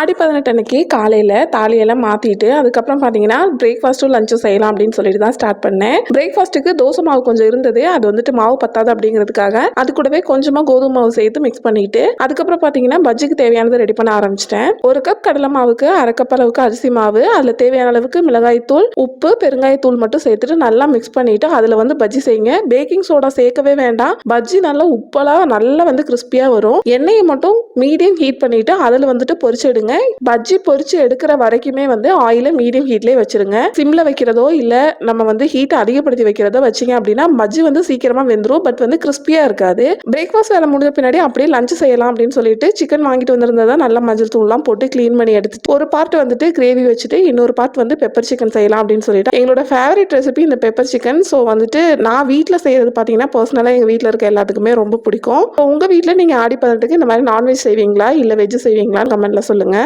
ஆடி 18 அன்னைக்கு காலையில் தாலியெல்லாம் மாற்றிட்டு அதுக்கப்புறம் பார்த்தீங்கன்னா பிரேக்ஃபாஸ்ட்டும் லஞ்சும் செய்யலாம் அப்படின்னு சொல்லிட்டு தான் ஸ்டார்ட் பண்ணேன். பிரேக்ஃபாஸ்ட்டுக்கு தோசை மாவு கொஞ்சம் இருந்தது, அது வந்துட்டு மாவு பத்தாது அப்படிங்கிறதுக்காக அது கூடவே கொஞ்சமாக கோதுமை மாவு சேர்த்து மிக்ஸ் பண்ணிட்டு அதுக்கப்புறம் பார்த்தீங்கன்னா பஜ்ஜிக்கு தேவையானதை ரெடி பண்ண ஆரம்பிச்சிட்டேன். ஒரு கப் கடலை மாவுக்கு அரை கப் அளவுக்கு அரிசி மாவு, அதில் தேவையான அளவுக்கு மிளகாய்த்தூள், உப்பு, பெருங்காயத்தூள் மட்டும் சேர்த்துட்டு நல்லா மிக்ஸ் பண்ணிட்டு அதில் வந்து பஜ்ஜி செய்யுங்க. பேக்கிங் சோடா சேர்க்கவே வேண்டாம். பஜ்ஜி நல்லா உப்பலாக நல்லா வந்து கிறிஸ்பியாக வரும். எண்ணெயை மட்டும் மீடியம் ஹீட் பண்ணிட்டு அதில் வந்துட்டு பொரிச்சு எடுங்க. பஜ்ஜி பொரிச்சு எடுக்கிற வரைக்குமே வந்து ஆயில மீடியம் ஹீட்லேயே வச்சிருங்க. சிம்ல வைக்கிறதோ இல்ல நம்ம வந்து ஹீட்டை அதிகப்படுத்தி வைக்கிறதோ வச்சிங்க அப்படின்னா பஜ்ஜி வந்து சீக்கிரமா வெந்துரும், பட் வந்து கிறிஸ்பியா இருக்காது. பிரேக்ஃபாஸ்ட் வேலை முடிஞ்ச பின்னாடி அப்படியே லஞ்ச் செய்யலாம் அப்படின்னு சொல்லிட்டு சிக்கன் வாங்கிட்டு வந்திருந்ததை நல்லா மஞ்சள் தூள்லாம் போட்டு க்ளீன் பண்ணி எடுத்துட்டு ஒரு பார்ட் வந்துட்டு கிரேவி வச்சுட்டு இன்னொரு பார்ட் வந்து பெப்பர் சிக்கன் செய்யலாம் அப்படின்னு சொல்லிட்டு எங்களோட ஃபேவரட் ரெசிபி இந்த பெப்பர் சிக்கன். ஸோ வந்துட்டு நான் வீட்டில் செய்யறது பார்த்தீங்கன்னா பர்சனலாக எங்கள் வீட்டில் இருக்க எல்லாத்துக்குமே ரொம்ப பிடிக்கும். உங்கள் வீட்டில் நீங்கள் ஆடி 18க்கு இந்த மாதிரி நான்வெஜ் செய்வீங்களா இல்லை வெஜ் செய்வீங்களா கமெண்ட்ல சொல்லுங்க.